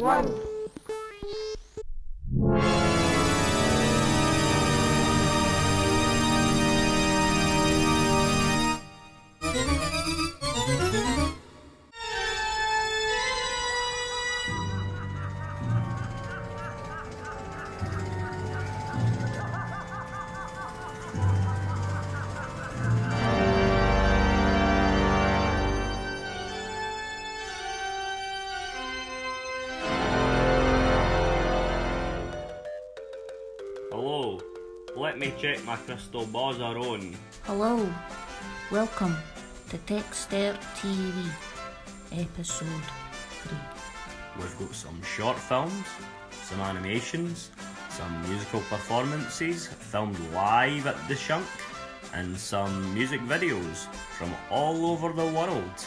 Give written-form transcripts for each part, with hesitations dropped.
1. Hello, let me check my crystal balls are on. Hello, welcome to Txtert TV, episode 3. We've got some short films, some animations, some musical performances filmed live at the Shunk, and some music videos from all over the world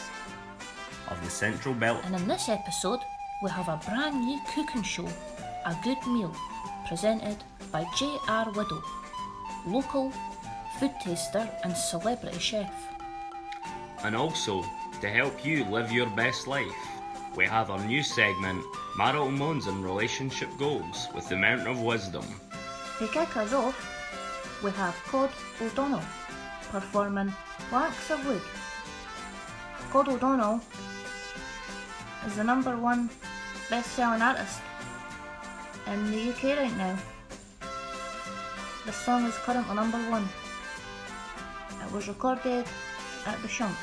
of the Central Belt. And in this episode, we have a brand new cooking show, A Good Meal, presented by J.R. Widow, local food taster and celebrity chef. And also, to help you live your best life, we have our new segment, Marital Moans and Relationship Goals, with the Mountain of Wisdom. To kick us off, we have COD O Donnell, performing Plancks of Wood. COD O Donnell is the #1 best-selling artist in the UK right now. The song is currently #1. It was recorded at the Shunk.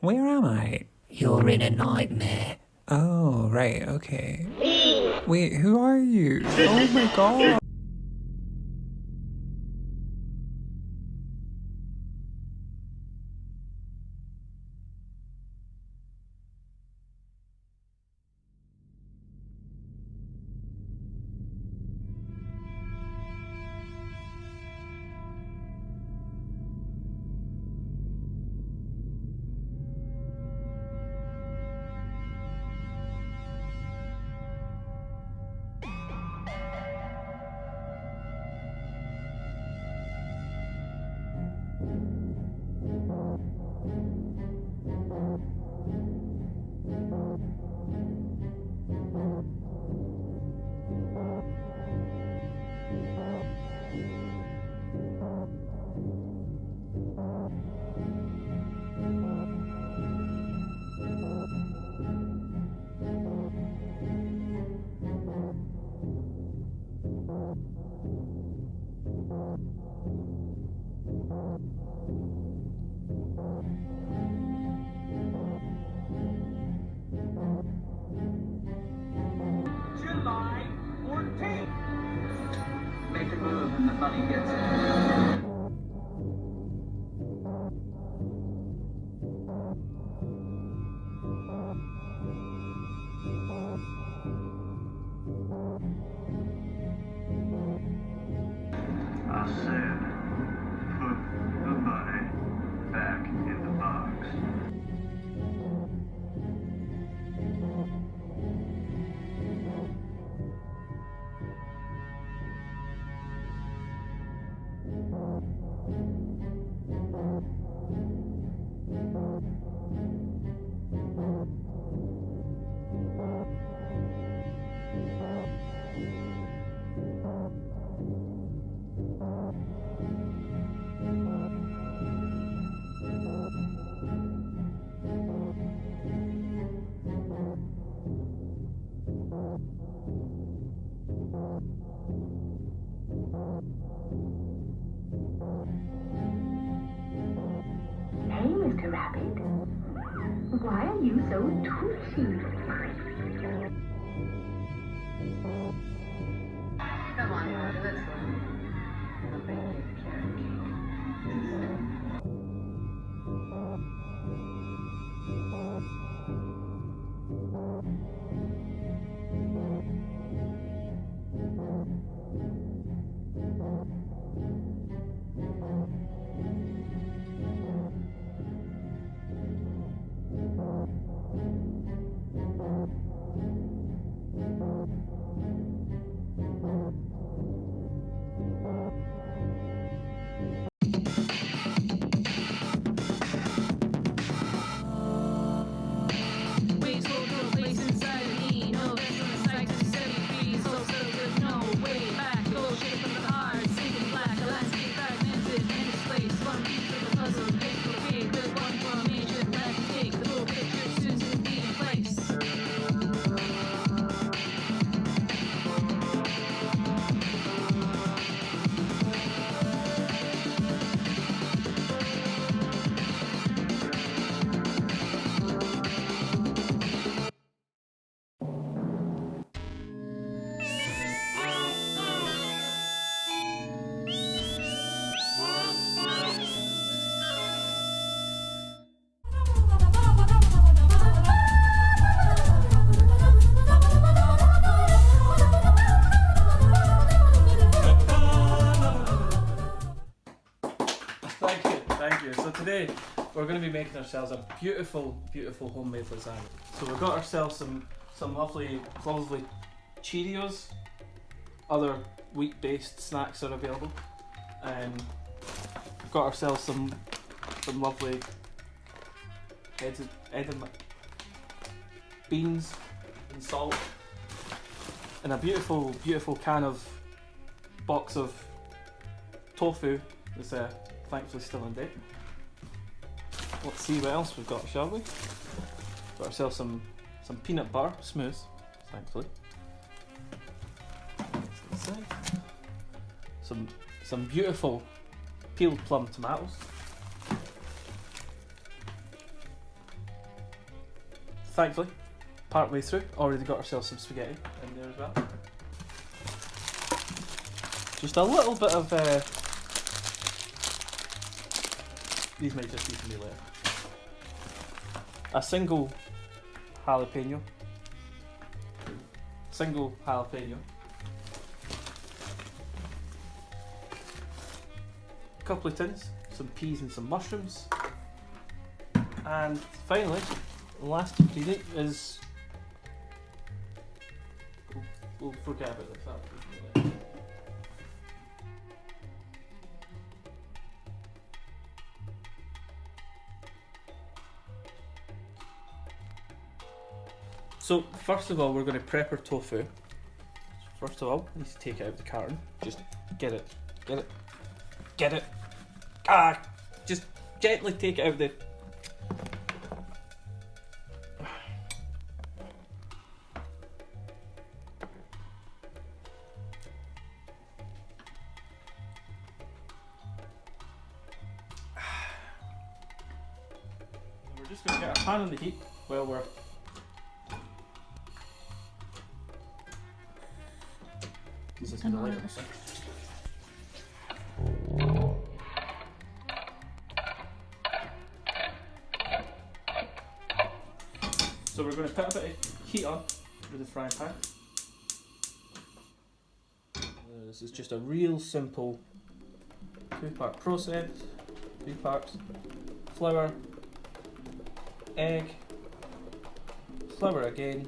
Where am I? You're in a nightmare. Oh, right, okay. Wait, who are you? Oh my god! just said, put the money back in the box. Hey, Mr. Rab.It. Why are you so twitchy? Come on, Rory, let's go. I'll make you a carrot cake. Thank you. So today we're going to be making ourselves a beautiful, beautiful homemade lasagna. So we've got ourselves some lovely Cheerios. Other wheat-based snacks are available. We've got ourselves some lovely beans and salt, and a beautiful box of tofu that's thankfully still in date. Let's see what else we've got, shall we? Got ourselves some peanut butter, smooth, thankfully. Some beautiful peeled plum tomatoes. Thankfully, partway through, already got ourselves some spaghetti in there as well. Just a little bit of these might just be for me later. A single jalapeno. A couple of tins, some peas and some mushrooms. And finally, the last ingredient is... We'll forget about this. So first of all, we're going to prep our tofu. First of all, we need to take it out of the carton. Just get it. Just gently take it out of the... We're just going to get our pan on the heat while we're... So we're going to put a bit of heat on with the frying pan. This is just a real simple 2-part process, 3 parts, flour, egg, flour again,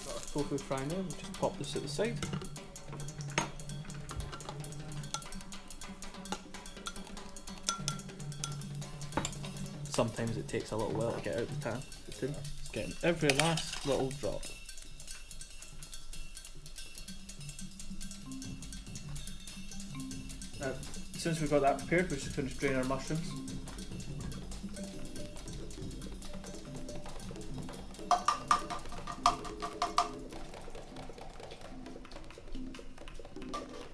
got our tofu frying there, we'll just pop this at the side. Sometimes it takes a little while to get out the pan. It's getting every last little drop. Now, since we've got that prepared, we're just going to drain our mushrooms.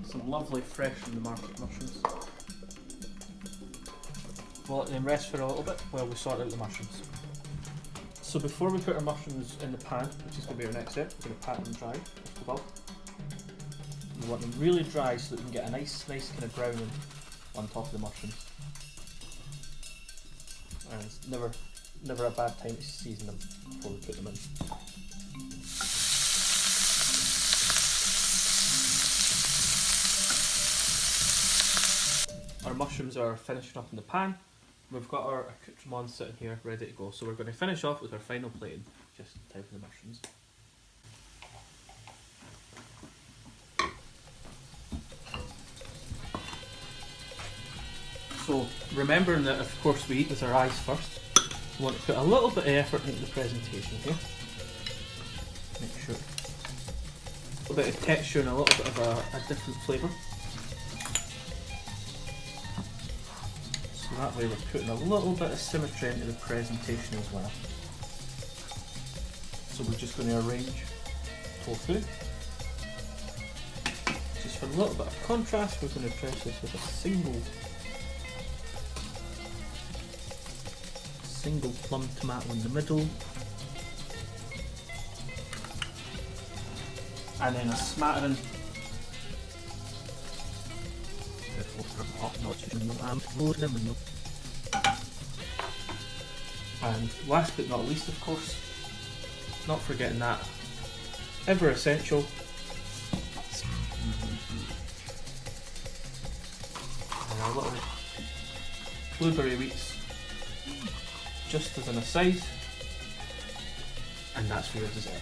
Some lovely fresh from the market mushrooms. We'll let them rest for a little bit while we sort out the mushrooms. So before we put our mushrooms in the pan, which is going to be our next step, we're going to pat them dry first of all. We want them really dry so that we can get a nice kind of browning on top of the mushrooms. And it's never a bad time to season them before we put them in. Our mushrooms are finishing up in the pan. We've got our accoutrements sitting here ready to go, so we're going to finish off with our final plating, just in time for the mushrooms. So remembering that of course we eat with our eyes first, we want to put a little bit of effort into the presentation here. Make sure a little bit of texture and a little bit of a different flavour. So that way we're putting a little bit of symmetry into the presentation as well. So we're just going to arrange tofu. Just for a little bit of contrast, we're going to dress this with a single plum tomato in the middle. And then a smattering and last but not least, of course, not forgetting that ever essential and our little blueberry wheats just as an aside, and that's for your dessert.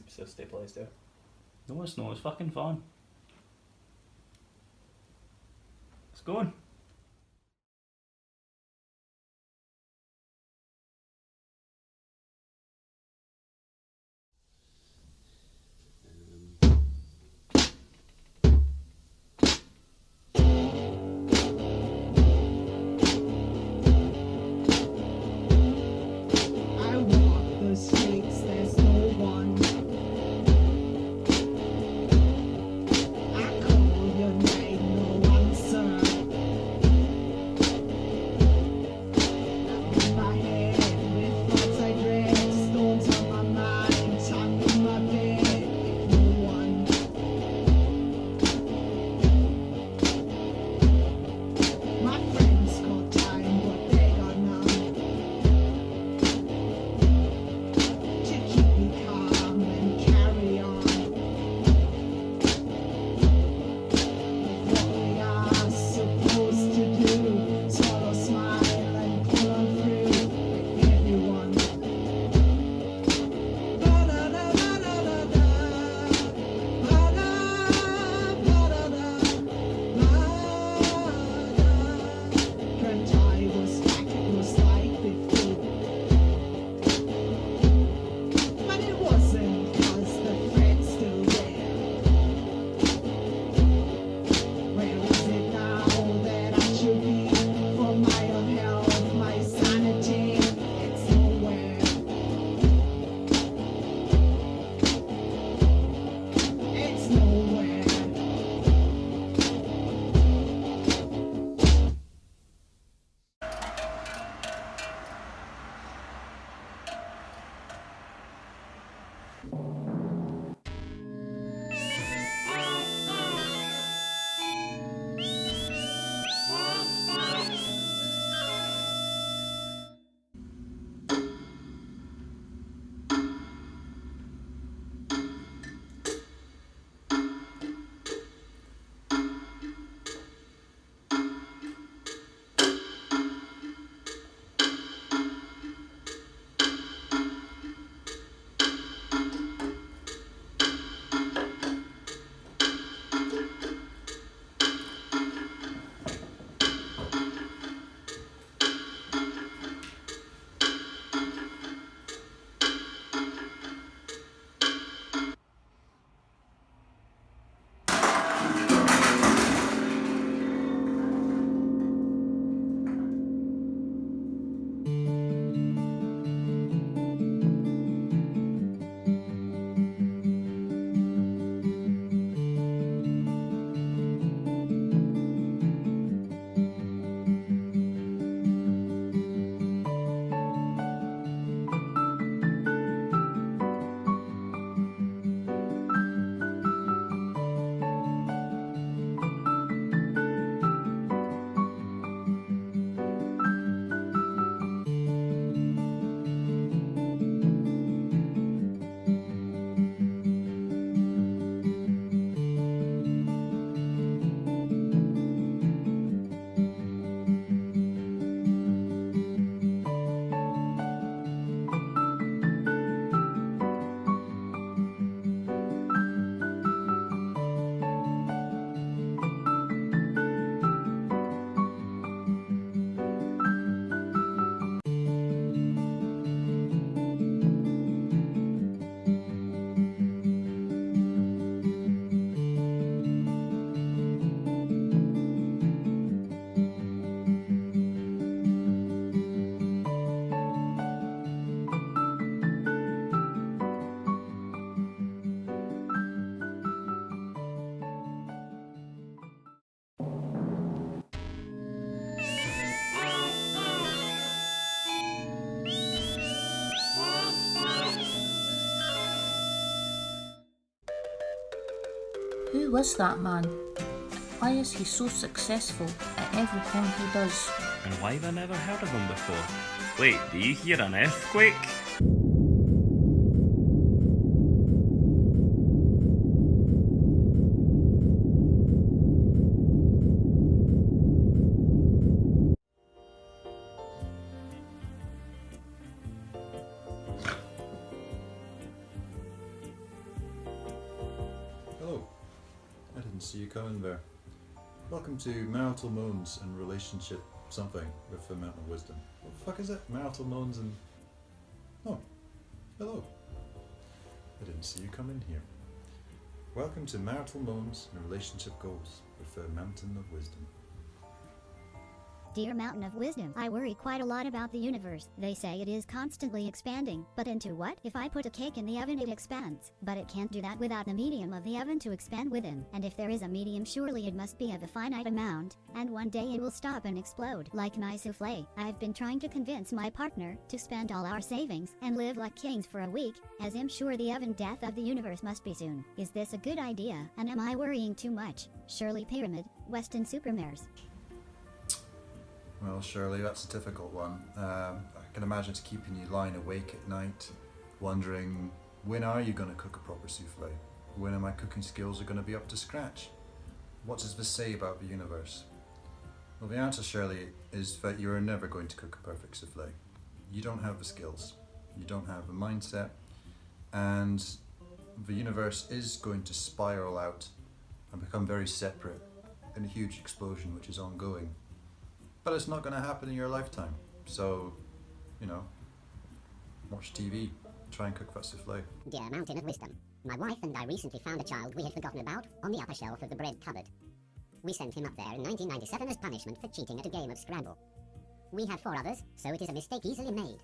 So stabilised there. No, it's not. It's fucking fun. It's going. Who is that man? Why is he so successful at everything he does? And why have I never heard of him before? Wait, do you hear an earthquake? Hello. I didn't see you coming there. Welcome to Marital Moans and Relationship something with the Mountain of Wisdom. What the fuck is it? Marital Moans and... Oh. Hello. I didn't see you come in here. Welcome to Marital Moans and Relationship Goals with the Mountain of Wisdom. Dear Mountain of Wisdom, I worry quite a lot about the universe. They say it is constantly expanding, but into what? If I put a cake in the oven it expands, but it can't do that without the medium of the oven to expand within. And if there is a medium, surely it must be of a finite amount, and one day it will stop and explode. Like my souffle, I've been trying to convince my partner to spend all our savings and live like kings for a week, as I'm sure the oven death of the universe must be soon. Is this a good idea, and am I worrying too much? Shirley Pyramid, Weston Supermares. Well, Shirley, that's a difficult one. I can imagine it's keeping you lying awake at night, wondering, when are you going to cook a proper souffle? When are my cooking skills going to be up to scratch? What does this say about the universe? Well, the answer, Shirley, is that you are never going to cook a perfect souffle. You don't have the skills, you don't have the mindset, and the universe is going to spiral out and become very separate in a huge explosion which is ongoing. But it's not going to happen in your lifetime, so, you know, watch TV, try and cook that souffle. Dear Mountain of Wisdom, my wife and I recently found a child we had forgotten about on the upper shelf of the bread cupboard. We sent him up there in 1997 as punishment for cheating at a game of Scrabble. We had 4 others, so it is a mistake easily made.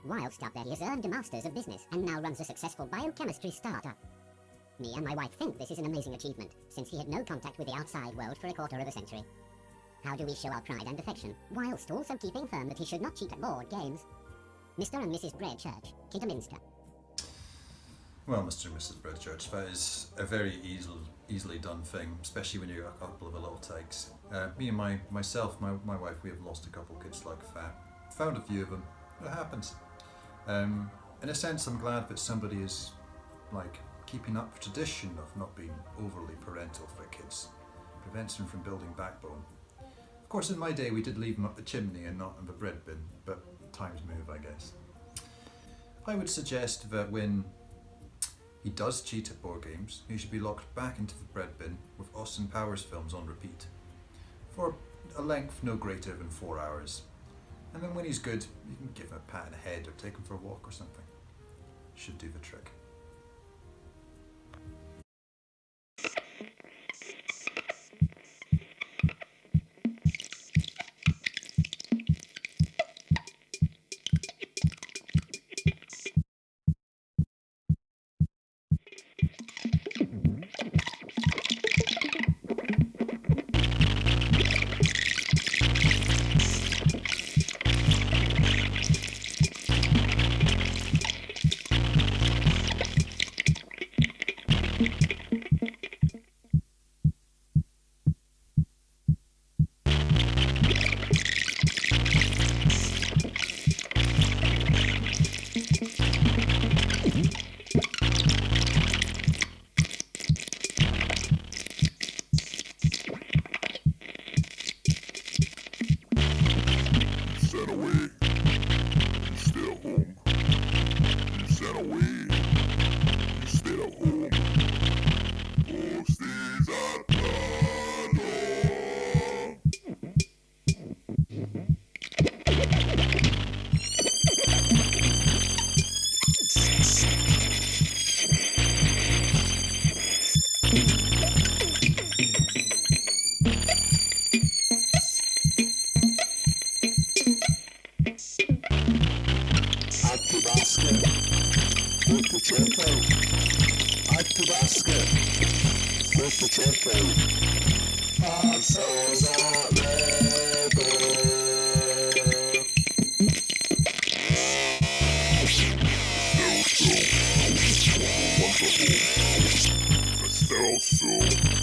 Whilst up there he has earned a Master's of Business and now runs a successful biochemistry startup. Me and my wife think this is an amazing achievement, since he had no contact with the outside world for a quarter of a century. How do we show our pride and affection, whilst also keeping firm that he should not cheat at board games? Mr. and Mrs. Breadchurch, Kidderminster. Well, Mr. and Mrs. Breadchurch, that is a very easily done thing, especially when you're a couple of little tykes. Me and my wife, we have lost a couple kids like that. Found a few of them. It happens. In a sense, I'm glad that somebody is, like, keeping up the tradition of not being overly parental for kids. Prevents them from building backbone. Of course, in my day, we did leave them up the chimney and not in the bread bin, but times move, I guess. I would suggest that when he does cheat at board games, he should be locked back into the bread bin with Austin Powers films on repeat, for a length no greater than 4 hours. And then when he's good, you can give him a pat on the head or take him for a walk or something. Should do the trick. Still so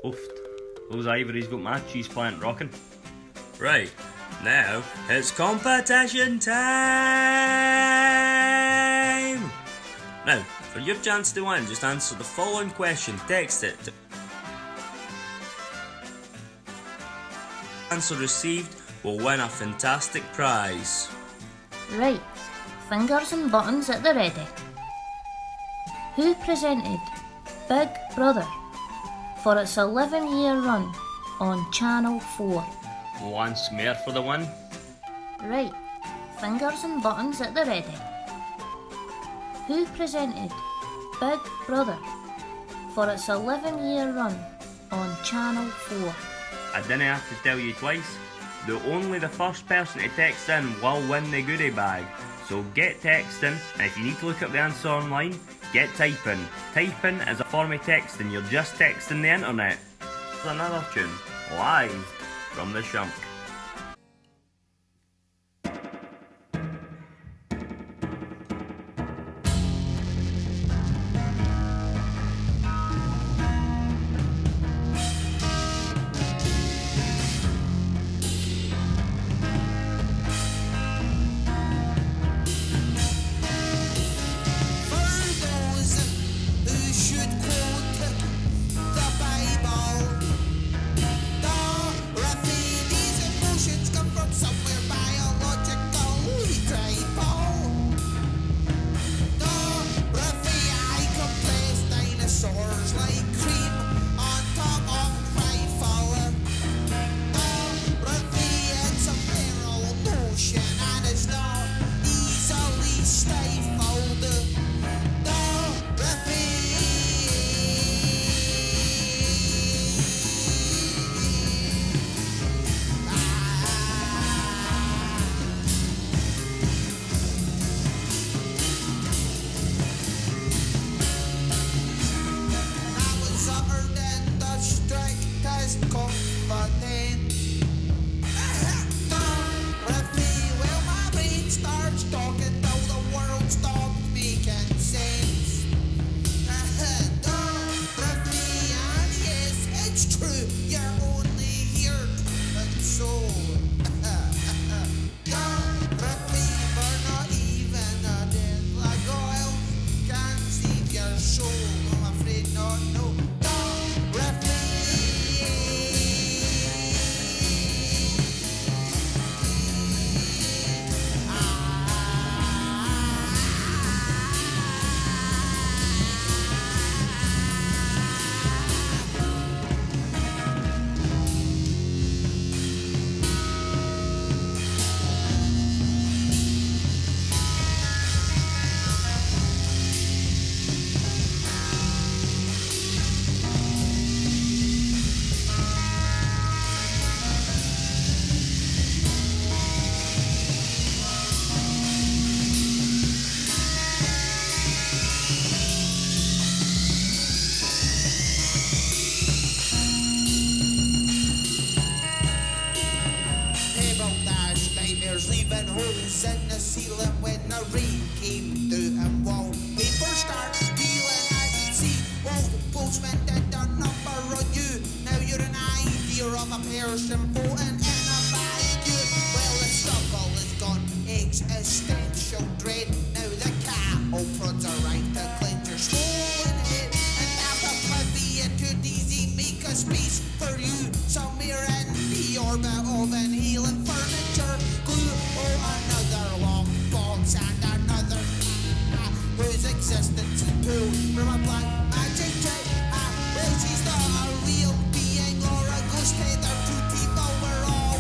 Oofed. Those ivories got my cheese plant rocking. Right, now it's competition time! Now, for your chance to win, just answer the following question. Text it to answer received will win a fantastic prize. Right, fingers and buttons at the ready. Who presented Big Brother for its 11-year run on Channel 4? Once more for the win. Right, fingers and buttons at the ready. Who presented Big Brother for its 11-year run on Channel 4? I didn't have to tell you twice. Only the first person to text in will win the goodie bag. So get texting, and if you need to look up the answer online, get typing. Typing is a form of texting, you're just texting the internet. Here's another tune, live from the shunk. Real being or a ghost, they're too deep overall.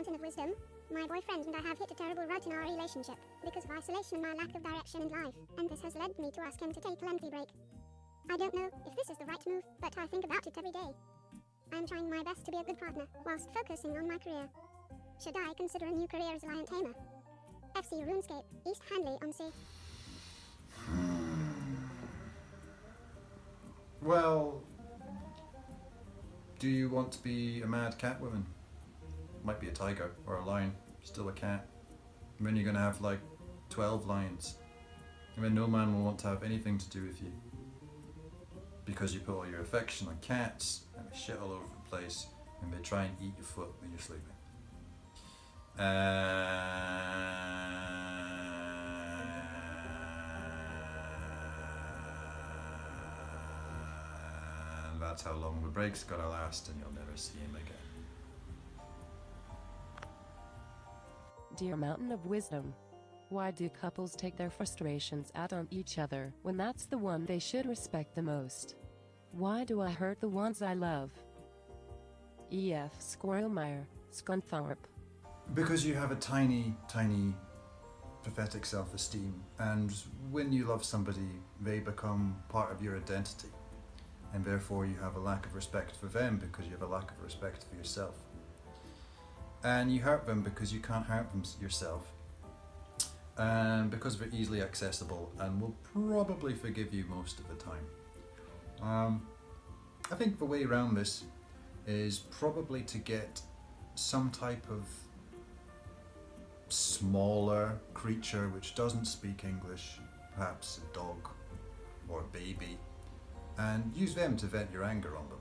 Mountain of Wisdom. My boyfriend and I have hit a terrible rut in our relationship because of isolation and my lack of direction in life, and this has led me to ask him to take a lengthy break. I don't know if this is the right move, but I think about it every day. I am trying my best to be a good partner whilst focusing on my career. Should I consider a new career as a lion tamer? FC RuneScape, East Hanley on Sea. Well, do you want to be a mad cat woman? Might be a tiger or a lion, still a cat. And then you're going to have like 12 lions. And then no man will want to have anything to do with you. Because you put all your affection on cats, and they shit all over the place, and they try and eat your foot when you're sleeping. And that's how long the break's gonna last, and you'll never see him again. Dear Mountain of Wisdom, why do couples take their frustrations out on each other when that's the one they should respect the most? Why do I hurt the ones I love? E.F. Squirrelmeyer, Scunthorpe. Because you have a tiny, tiny, pathetic self-esteem, and when you love somebody, they become part of your identity, and therefore you have a lack of respect for them because you have a lack of respect for yourself. And you hurt them because you can't hurt them yourself, and because they're easily accessible and will probably forgive you most of the time. I think the way around this is probably to get some type of smaller creature which doesn't speak English, perhaps a dog or a baby, and use them to vent your anger on them.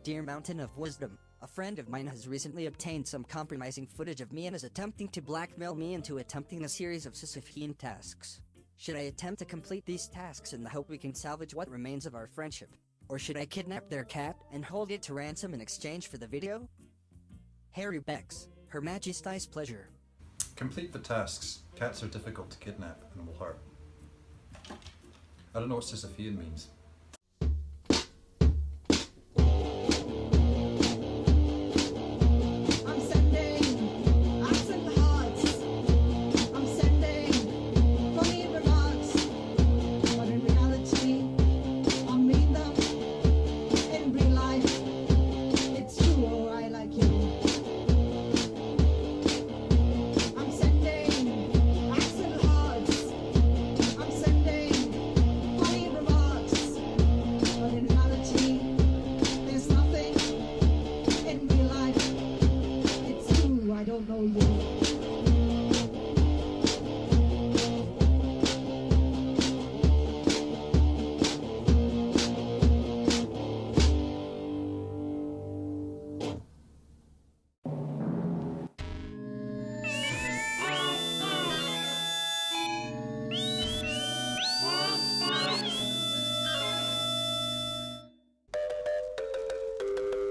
Dear Mountain of Wisdom, a friend of mine has recently obtained some compromising footage of me and is attempting to blackmail me into attempting a series of Sisyphean tasks. Should I attempt to complete these tasks in the hope we can salvage what remains of our friendship? Or should I kidnap their cat and hold it to ransom in exchange for the video? Harry Becks, Her Majesty's pleasure. Complete the tasks. Cats are difficult to kidnap and will hurt. I don't know what Sisyphean means.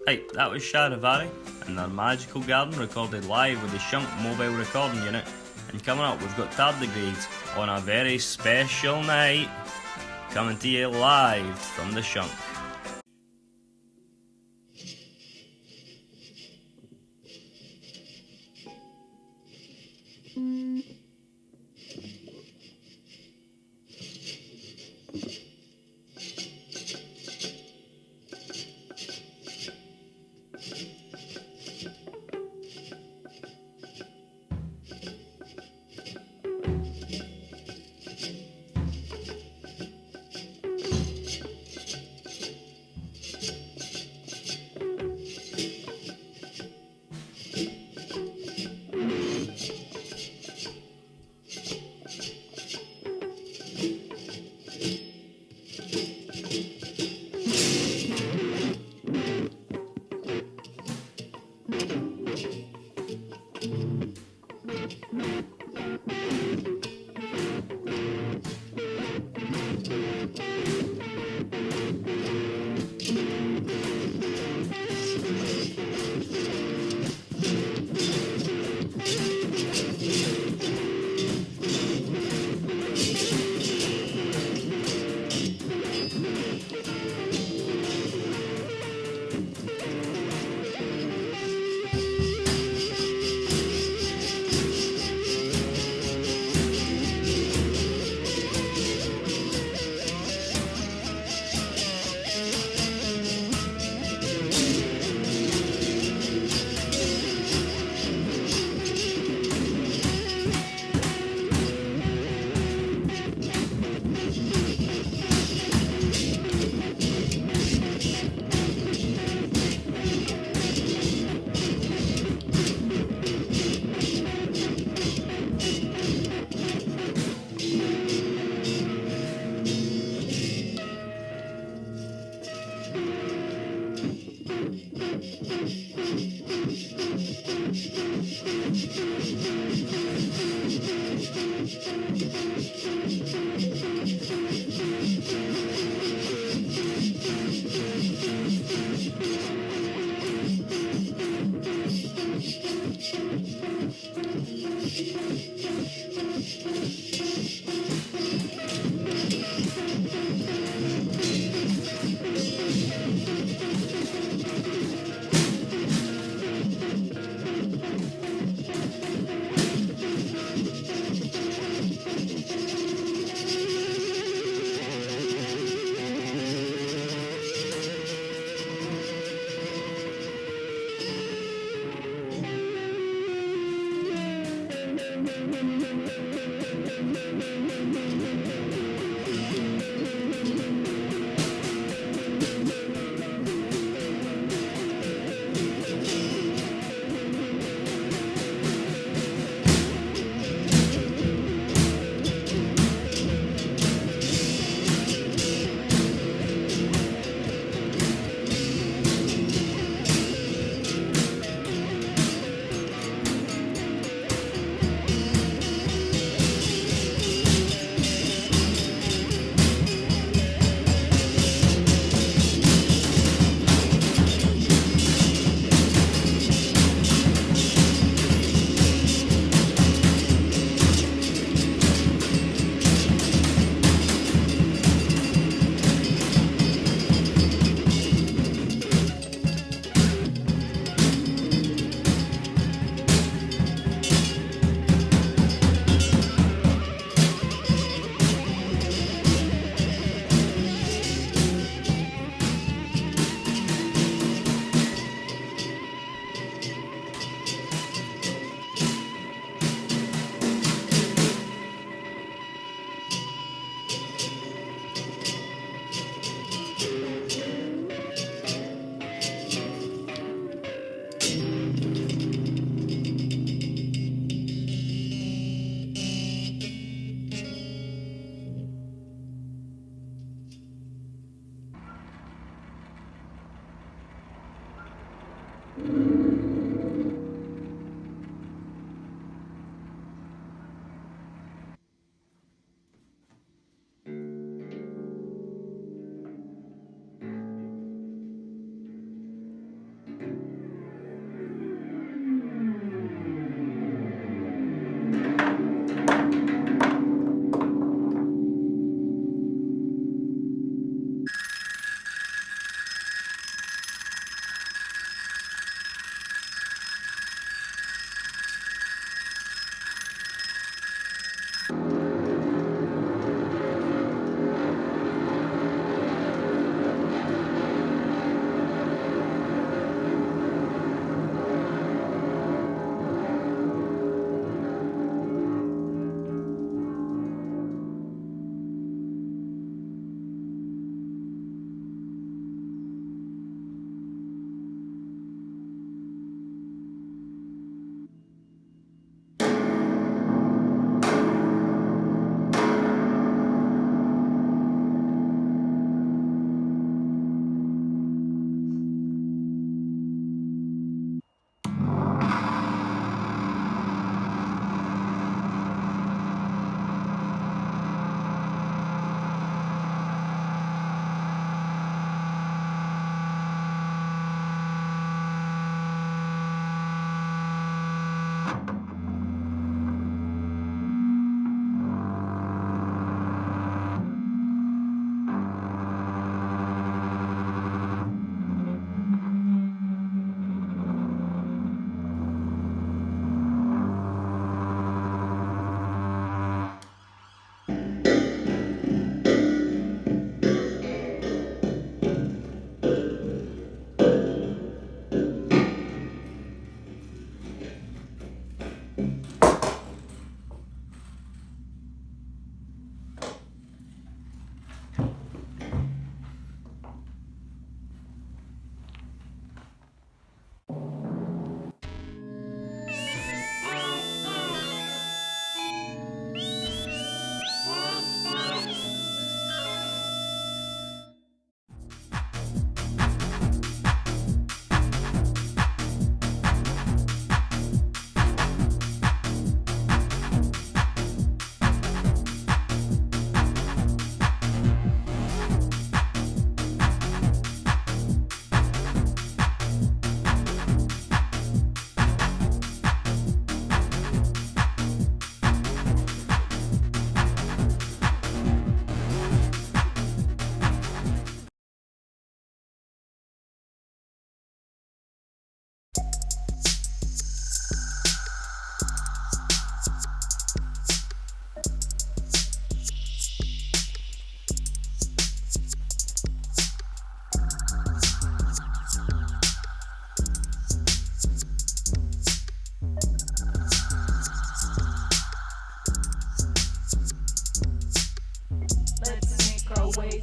Right, that was Sha Rivari and their Magical Garden recorded live with the Shunk mobile recording unit. And coming up, we've got Tardigrades on a very special night, coming to you live from the Shunk.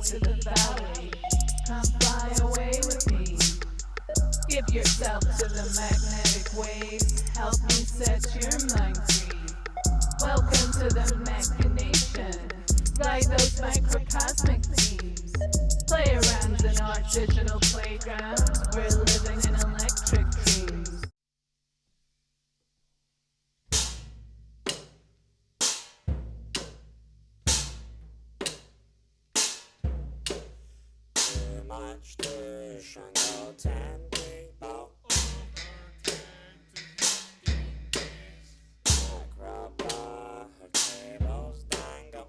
to the valley. Come fly away with me. Give yourself to the magnetic waves. Help me set your mind free. Welcome to the machination. Write those microcosmic themes. Play around in our digital playground. We're living in electric dreams. Much to Shango 10 people. Acrobat, her cables dangle.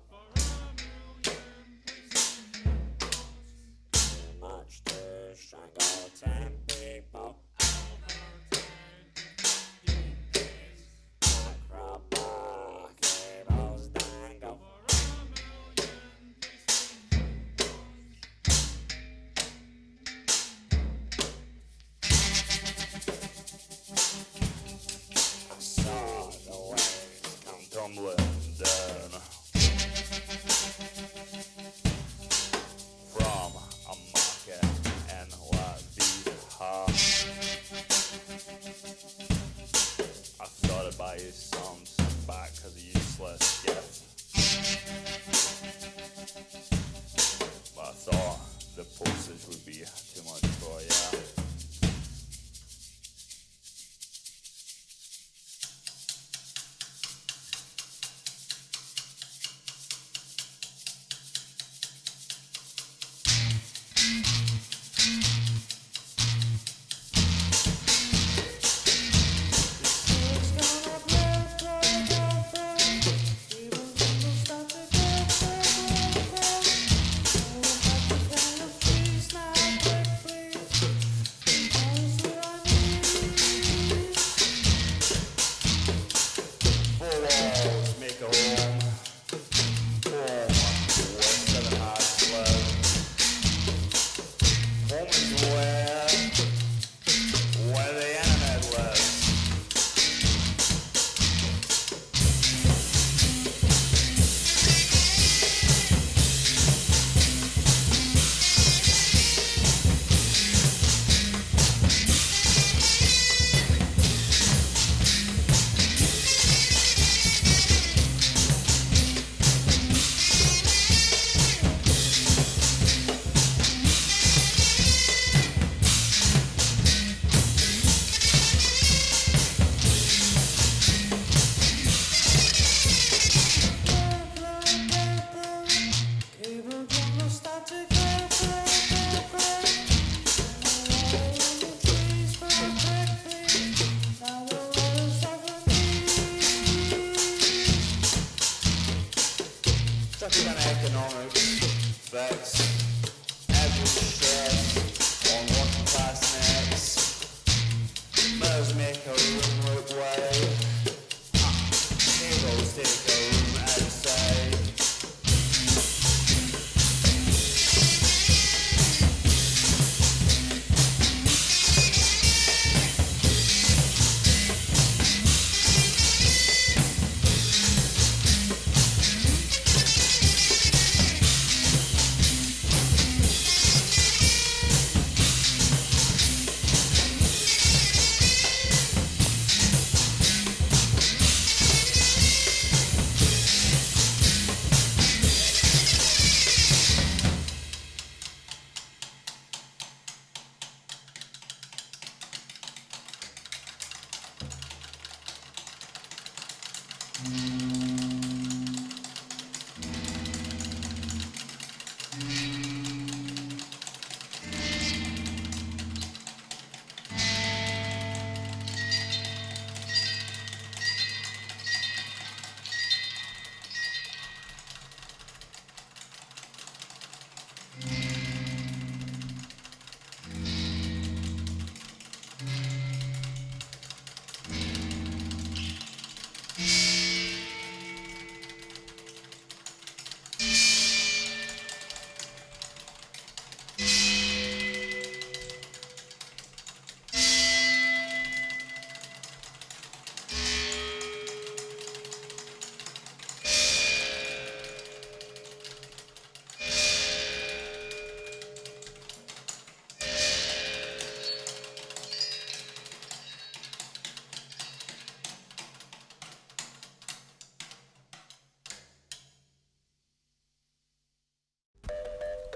Too much to Shango 10 people. Acrobat, cables dangle. I saw the waves come tumbling down from a market in Rab.It. I thought I'd buy you some back as a useless gift, but I thought the postage would be too much for you.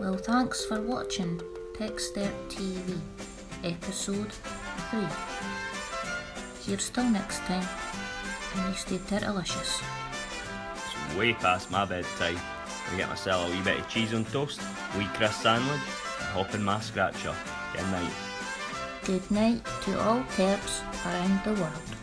Well, thanks for watching Txtert TV, episode 3. Here's till next time, and you stay turtlicious. It's way past my bedtime. I get myself a wee bit of cheese on toast, a wee crisp sandwich, and hop in my scratcher. Good night. Good night to all terts around the world.